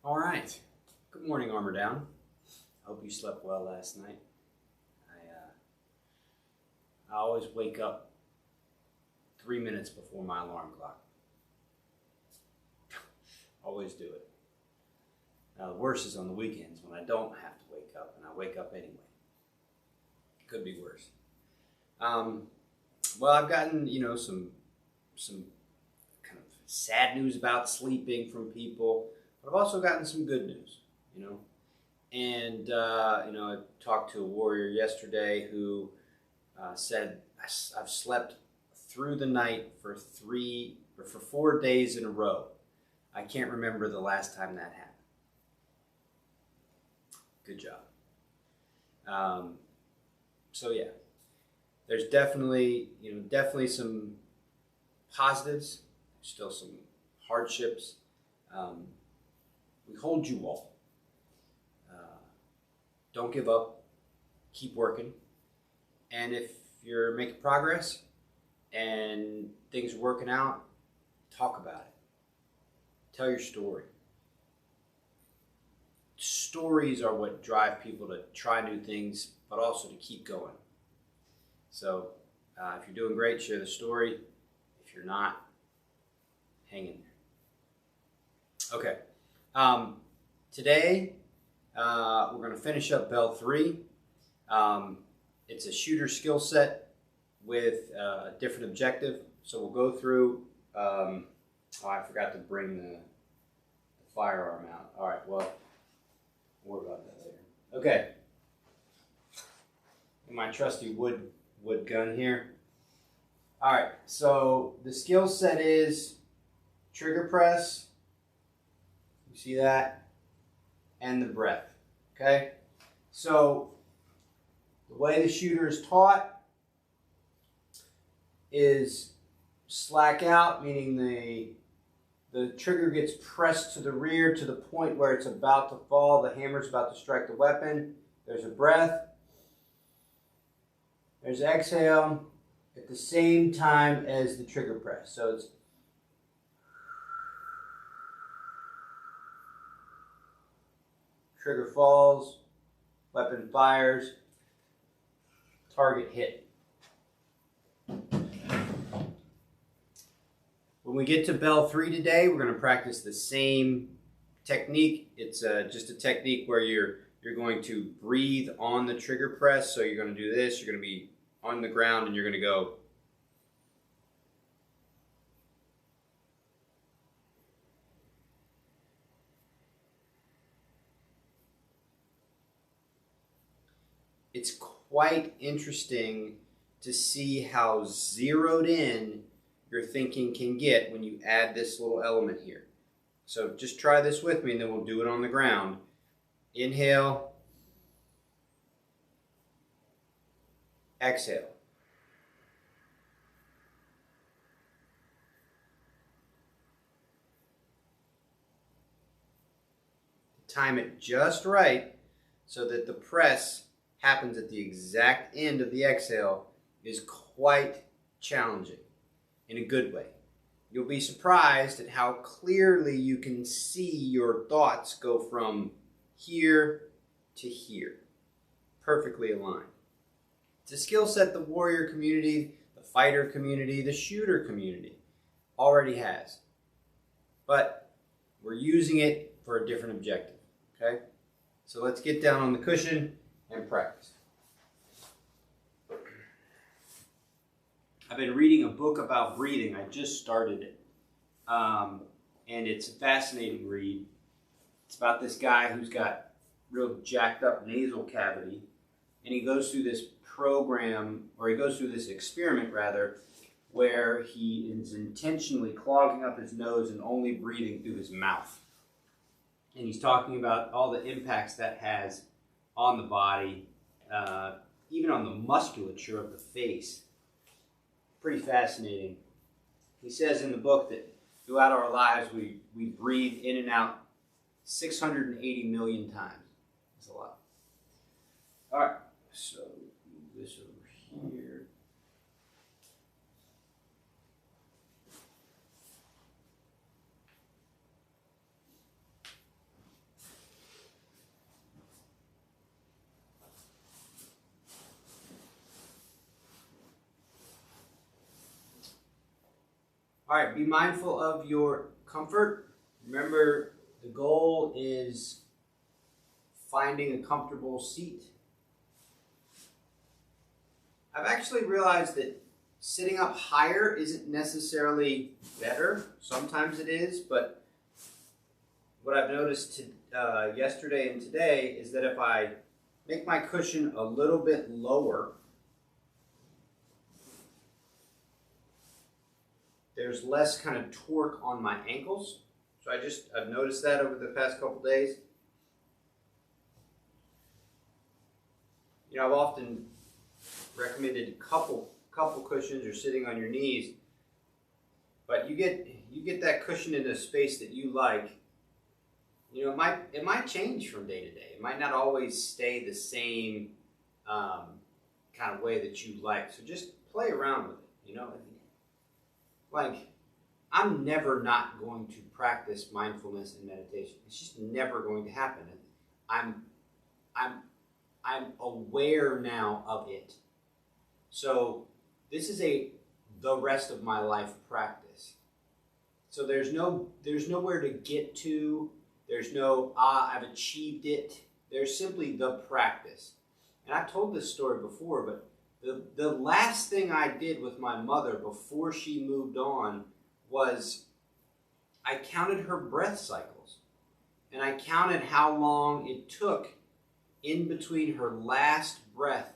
All right. Good morning, Armor Down. Hope you slept well last night. I always wake up 3 minutes before my alarm clock. Always do it. Now, the worst is on the weekends when I don't have to wake up, and I wake up anyway. Could be worse. Well, I've gotten, some kind of sad news about sleeping from people, but I've also gotten some good news, And, I talked to a warrior yesterday who said, I've slept through the night for 4 days in a row. I can't remember the last time that happened. Good job. So yeah, there's definitely some positives, still some hardships. We hold you all. Don't give up. Keep working. And if you're making progress and things are working out, talk about it. Tell your story. Stories are what drive people to try new things, but also to keep going. So if you're doing great, share the story. If you're not, hang in there. Okay. Today, we're going to finish up Bell 3. It's a shooter skill set with a different objective. So we'll go through, I forgot to bring the firearm out. All right, well, we'll worry about that later. Okay. My trusty wood gun here. All right, so the skill set is trigger press. You see that? And the breath. Okay? So the way the shooter is taught is slack out, meaning the trigger gets pressed to the rear to the point where it's about to fall. The hammer's about to strike the weapon. There's a breath. There's exhale at the same time as the trigger press. So it's trigger falls, weapon fires, target hit. When we get to Bell 3 today, we're going to practice the same technique. It's just a technique where you're going to breathe on the trigger press. So you're going to do this. You're going to be on the ground and you're going to go. It's quite interesting to see how zeroed in your thinking can get when you add this little element here. So just try this with me and then we'll do it on the ground. Inhale. Exhale. Time it just right so that the press happens at the exact end of the exhale is quite challenging in a good way. You'll be surprised at how clearly you can see your thoughts go from here to here, perfectly aligned. It's a skill set the warrior community, the fighter community, the shooter community already has. But we're using it for a different objective, okay? So let's get down on the cushion and practice. I've been reading a book about breathing. I just started it. And it's a fascinating read. It's about this guy who's got real jacked up nasal cavity. And he goes through this experiment where he is intentionally clogging up his nose and only breathing through his mouth. And he's talking about all the impacts that has on the body, even on the musculature of the face. Pretty fascinating. He says in the book that throughout our lives we breathe in and out 680 million times. That's a lot. All right, so move this over here. All right, be mindful of your comfort. Remember, the goal is finding a comfortable seat. I've actually realized that sitting up higher isn't necessarily better. Sometimes it is, but what I've noticed yesterday and today is that if I make my cushion a little bit lower, there's less kind of torque on my ankles. So I've noticed that over the past couple days. You know, I've often recommended a couple cushions or sitting on your knees, but you get that cushion in a space that you like. You know, it might change from day to day. It might not always stay the same kind of way that you like. So just play around with it. You know, like I'm never not going to practice mindfulness and meditation. It's just never going to happen. I'm aware now of it. So this is the rest of my life practice. So there's nowhere to get to. There's no, I've achieved it. There's simply the practice. And I've told this story before, but the last thing I did with my mother before she moved on was I counted her breath cycles. And I counted how long it took in between her last breath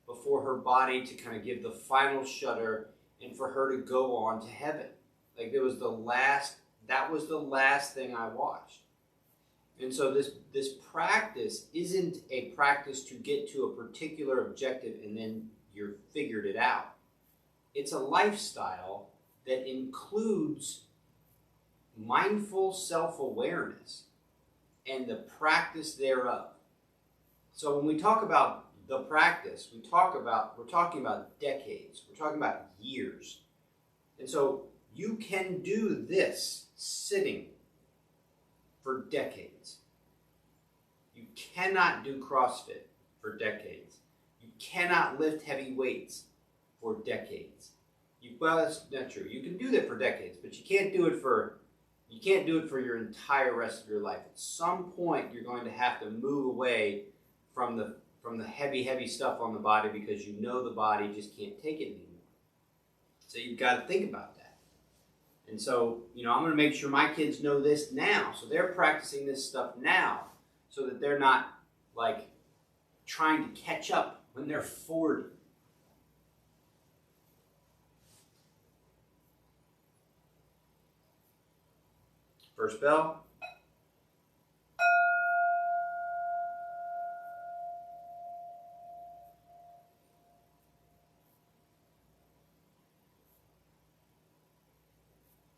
before her body to kind of give the final shudder and for her to go on to heaven. Like that was the last thing I watched. And so this practice isn't a practice to get to a particular objective and then you're figured it out. It's a lifestyle that includes mindful self-awareness and the practice thereof. So when we talk about the practice, we're talking about decades. We're talking about years. And so you can do this sitting for decades. You cannot do CrossFit for decades. You cannot lift heavy weights for decades. Well, that's not true. You can do that for decades, but you can't do it for your entire rest of your life. At some point, you're going to have to move away from the heavy stuff on the body because you know the body just can't take it anymore. So you've got to think about that. And so, you know, I'm going to make sure my kids know this now. So they're practicing this stuff now so that they're not like trying to catch up when they're 40. First bell.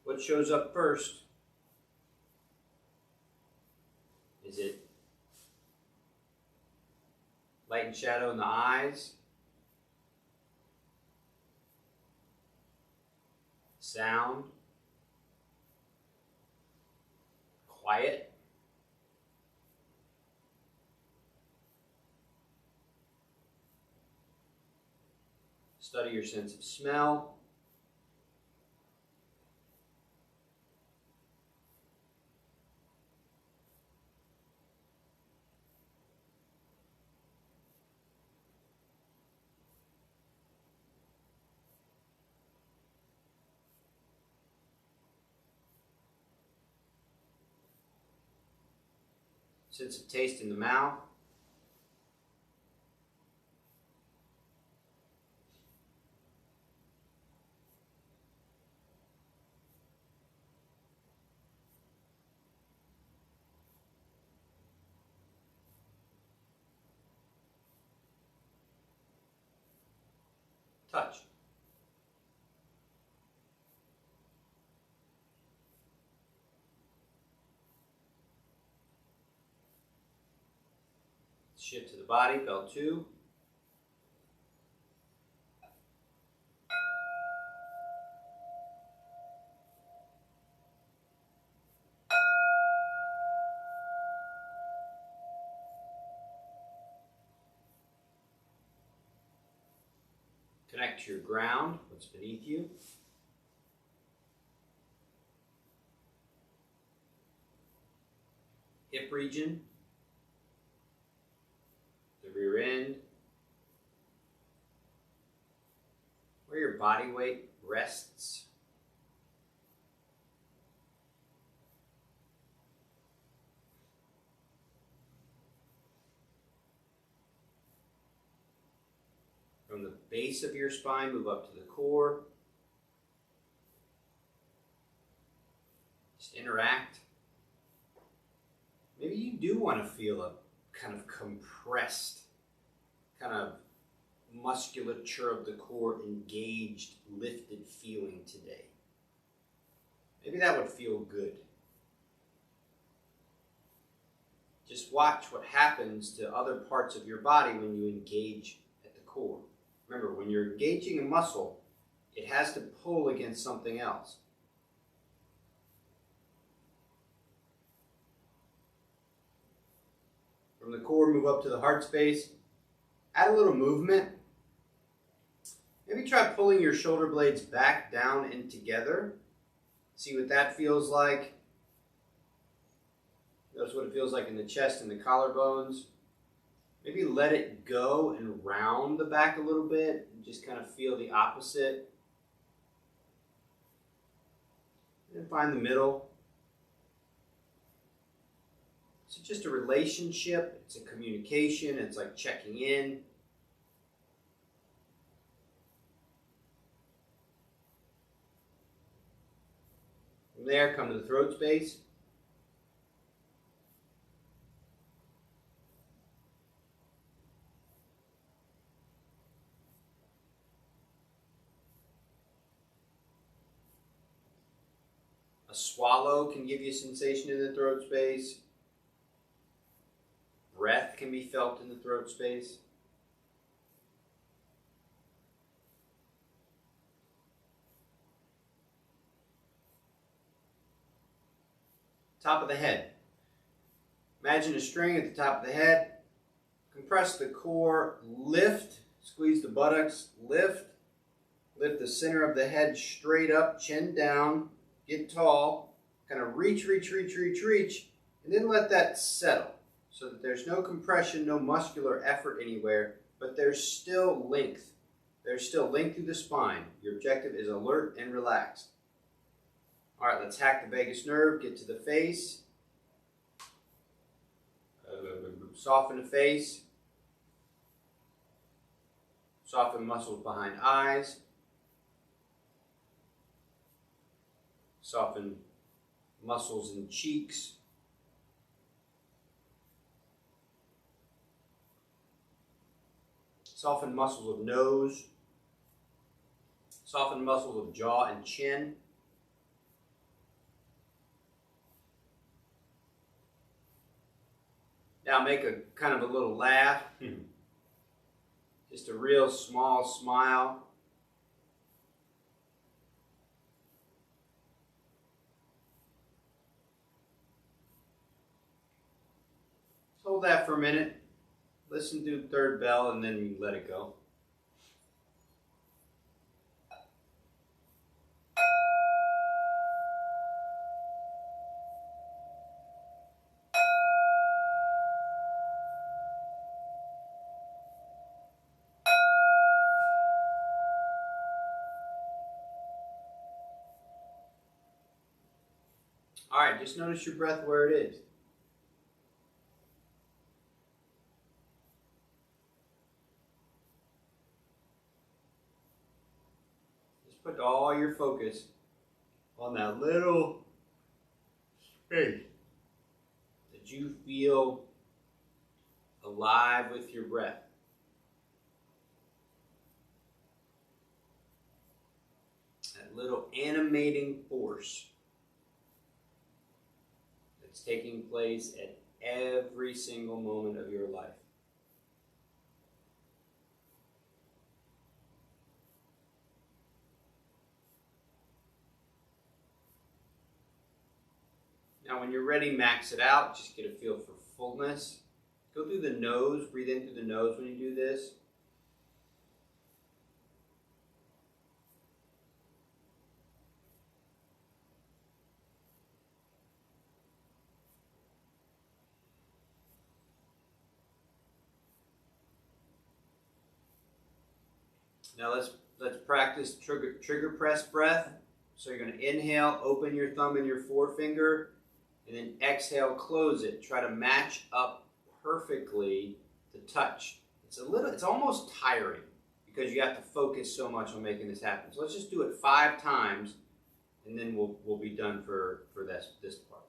What shows up first? Is it light and shadow in the eyes? Sound? Quiet? Study your sense of smell. Sense of taste in the mouth. Touch. Shift to the body, bell 2. Connect to your ground, what's beneath you. hip region, the rear end, where your body weight rests. From the base of your spine, move up to the core. Just interact. Maybe you do want to feel a kind of compressed, kind of musculature of the core engaged, lifted feeling today. Maybe that would feel good. Just watch what happens to other parts of your body when you engage at the core. Remember, when you're engaging a muscle, it has to pull against something else. From the core, move up to the heart space. Add a little movement. Maybe try pulling your shoulder blades back, down, and together. See what that feels like. Notice what it feels like in the chest and the collarbones. Maybe let it go and round the back a little bit and just kind of feel the opposite. And find the middle. It's just a relationship, it's a communication, it's like checking in. From there, come to the throat space. A swallow can give you a sensation in the throat space. Breath can be felt in the throat space. Top of the head. Imagine a string at the top of the head. Compress the core, lift, squeeze the buttocks, lift. Lift the center of the head straight up, chin down, get tall. Kind of reach, and then let that settle. So that there's no compression, no muscular effort anywhere, but there's still length. There's still length through the spine. Your objective is alert and relaxed. All right, let's hack the vagus nerve, get to the face. Soften the face. Soften muscles behind eyes. Soften muscles in cheeks. Soften muscles of nose. Soften muscles of jaw and chin. Now make a kind of a little laugh. Just a real small smile. Hold that for a minute. Listen to the third bell and then you let it go. All right, just notice your breath where it is. Put all your focus on that little space that you feel alive with your breath. That little animating force that's taking place at every single moment of your life. Now when you're ready, max it out. Just get a feel for fullness. Go through the nose. Breathe in through the nose when you do this. Now let's practice trigger press breath. So you're going to inhale, open your thumb and your forefinger, and then exhale, close it. Try to match up perfectly the touch. It's almost tiring because you have to focus so much on making this happen. So let's just do it 5 times, and then we'll be done for this part.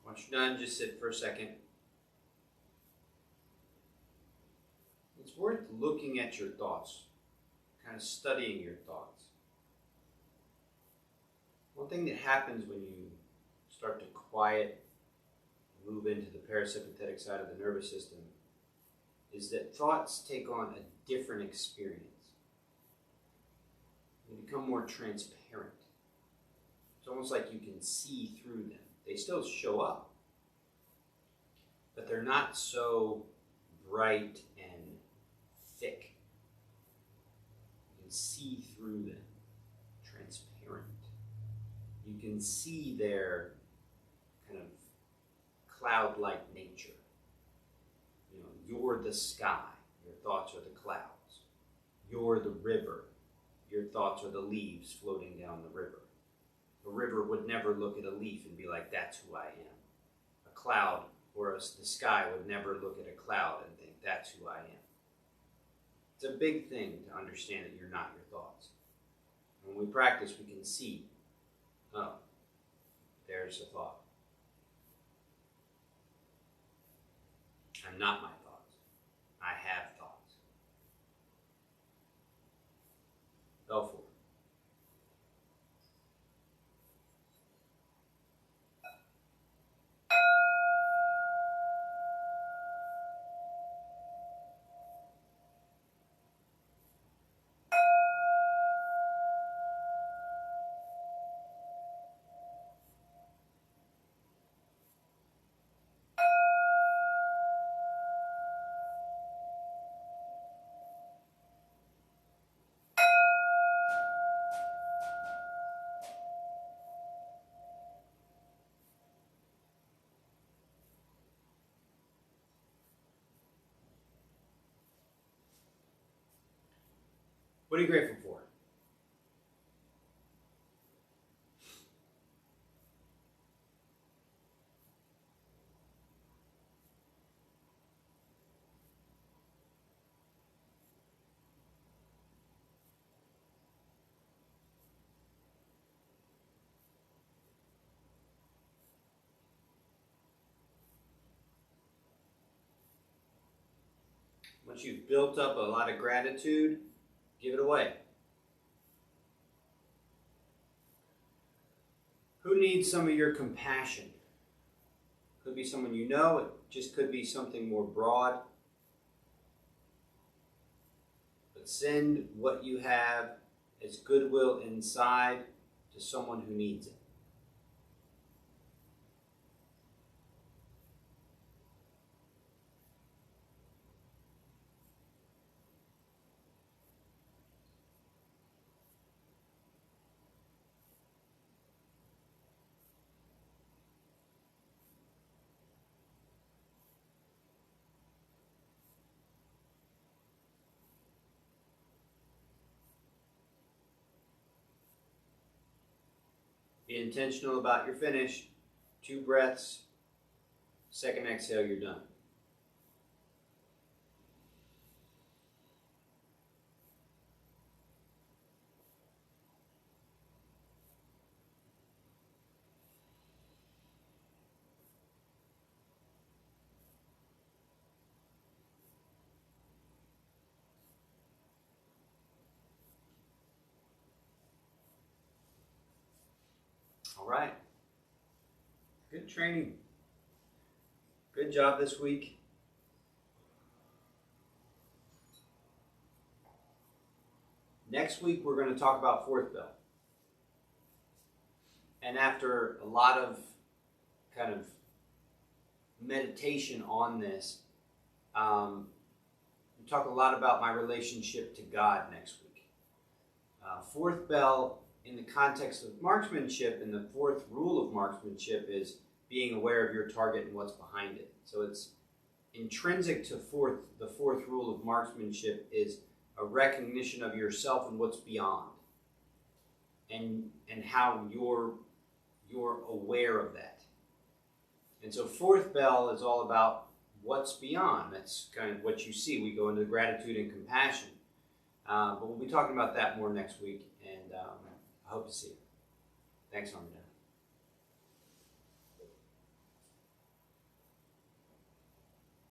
Once you're done, just sit for a second. It's worth looking at your thoughts, kind of studying your thoughts. One thing that happens when you start to quiet, move into the parasympathetic side of the nervous system, is that thoughts take on a different experience. They become more transparent. It's almost like you can see through them. They still show up, but they're not so bright and thick. You can see through them, transparent. You can see their kind of cloud-like nature. You know, you're the sky, your thoughts are the clouds. You're the river, your thoughts are the leaves floating down the river. A river would never look at a leaf and be like, that's who I am. A cloud or the sky would never look at a cloud and think, that's who I am. It's a big thing to understand that you're not your thoughts. When we practice, we can see, oh, there's a thought. I'm not my thoughts. I have thoughts. Belfour. What are you grateful for? Once you've built up a lot of gratitude, give it away. Who needs some of your compassion? Could be someone you know, it just could be something more broad. But send what you have as goodwill inside to someone who needs it. Be intentional about your finish. 2 breaths. Second exhale, you're done. All right. Good training. Good job this week. Next week, we're going to talk about fourth bell. And after a lot of kind of meditation on this, we'll talk a lot about my relationship to God next week. Fourth bell, in the context of marksmanship, and the fourth rule of marksmanship is being aware of your target and what's behind it. So it's intrinsic to the fourth rule of marksmanship is a recognition of yourself and what's beyond, and how you're aware of that. And so fourth bell is all about what's beyond. That's kind of what you see. We go into gratitude and compassion. But we'll be talking about that more next week, and I hope to see you. Thanks, Armor Down.